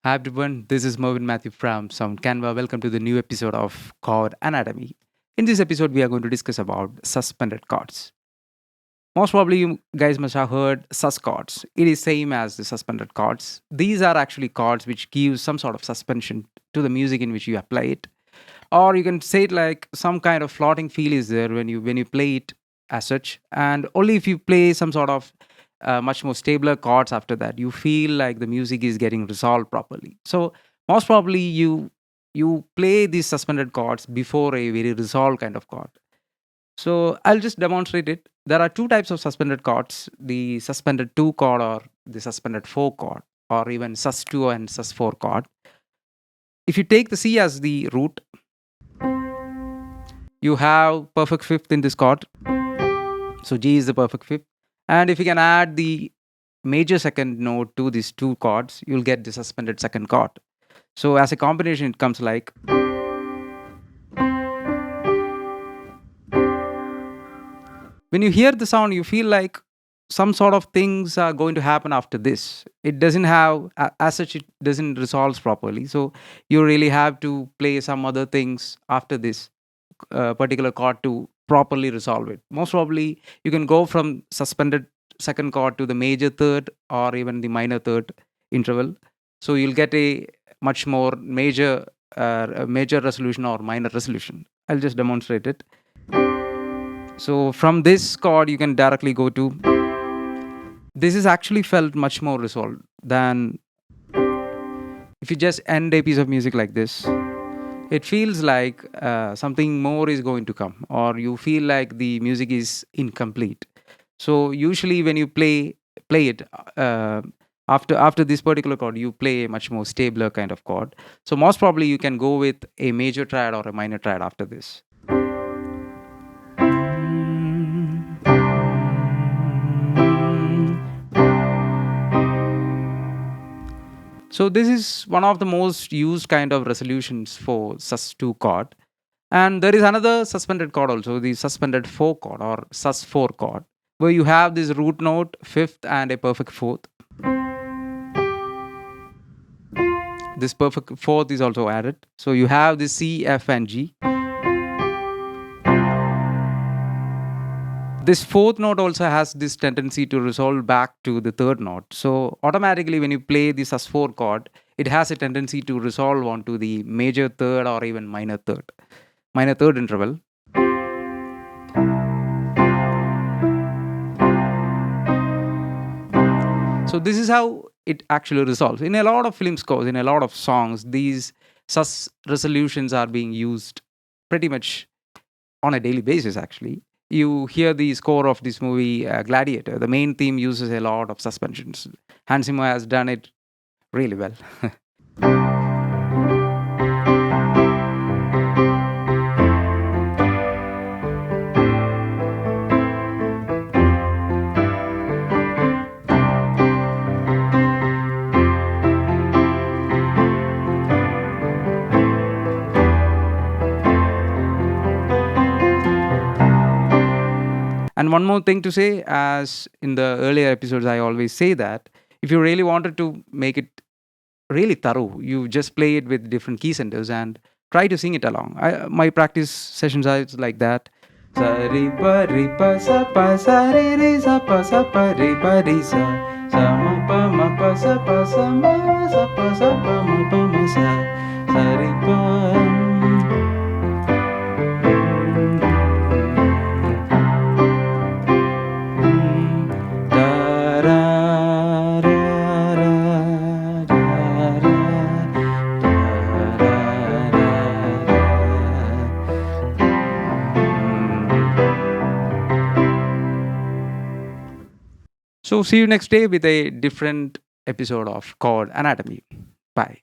Hi everyone, this is Mervin Matthew from Sound Canva. Welcome to the new episode of Chord Anatomy. In this episode, we are going to discuss about suspended chords. Most probably, you guys must have heard sus chords. It is same as the suspended chords. These are actually chords which give some sort of suspension to the music in which you apply it, or you can say it like some kind of floating feel is there when you play it as such. And only if you play some sort of much more stabler chords after that, you feel like the music is getting resolved properly. So most probably you play these suspended chords before a very resolved kind of chord. So I'll just demonstrate it. There are two types of suspended chords: the suspended 2 chord or the suspended 4 chord, or even sus 2 and sus 4 chord. If you take the C as the root, you have perfect fifth in this chord. So G is the perfect fifth. And if you can add the major second note to these two chords, you'll get the suspended second chord. So as a combination, it comes like. When you hear the sound, you feel like some sort of things are going to happen after this. It doesn't have, as such, it doesn't resolve properly. So you really have to play some other things after this particular chord to properly resolve it. Most probably, you can go from suspended second chord to the major third or even the minor third interval. So you'll get a much more major resolution or minor resolution. I'll just demonstrate it. So from this chord, you can directly go to. This is actually felt much more resolved than if you just end a piece of music like this. It feels like something more is going to come, or you feel like the music is incomplete. So usually when you play it after this particular chord, you play a much more stabler kind of chord. So most probably you can go with a major triad or a minor triad after this. So this is one of the most used kind of resolutions for sus 2 chord. And there is another suspended chord also, the suspended 4 chord or sus 4 chord, where you have this root note, fifth, and a perfect fourth. This perfect fourth is also added. So you have the C, F, and G. This fourth note also has this tendency to resolve back to the third note. So automatically when you play the sus 4 chord, it has a tendency to resolve onto the major third or even minor third interval. So this is how it actually resolves. In a lot of film scores, in a lot of songs, these sus resolutions are being used pretty much on a daily basis actually. You hear the score of this movie Gladiator. The main theme uses a lot of suspensions. Hans Zimmer has done it really well. And one more thing to say, as in the earlier episodes, I always say that if you really wanted to make it really thorough, you just play it with different key centers and try to sing it along. My practice sessions are like that. Sa re pa re pa sa re re sa pa re pa re sa ma pa ma sa re pa. So see you next day with a different episode of Chord Anatomy. Bye.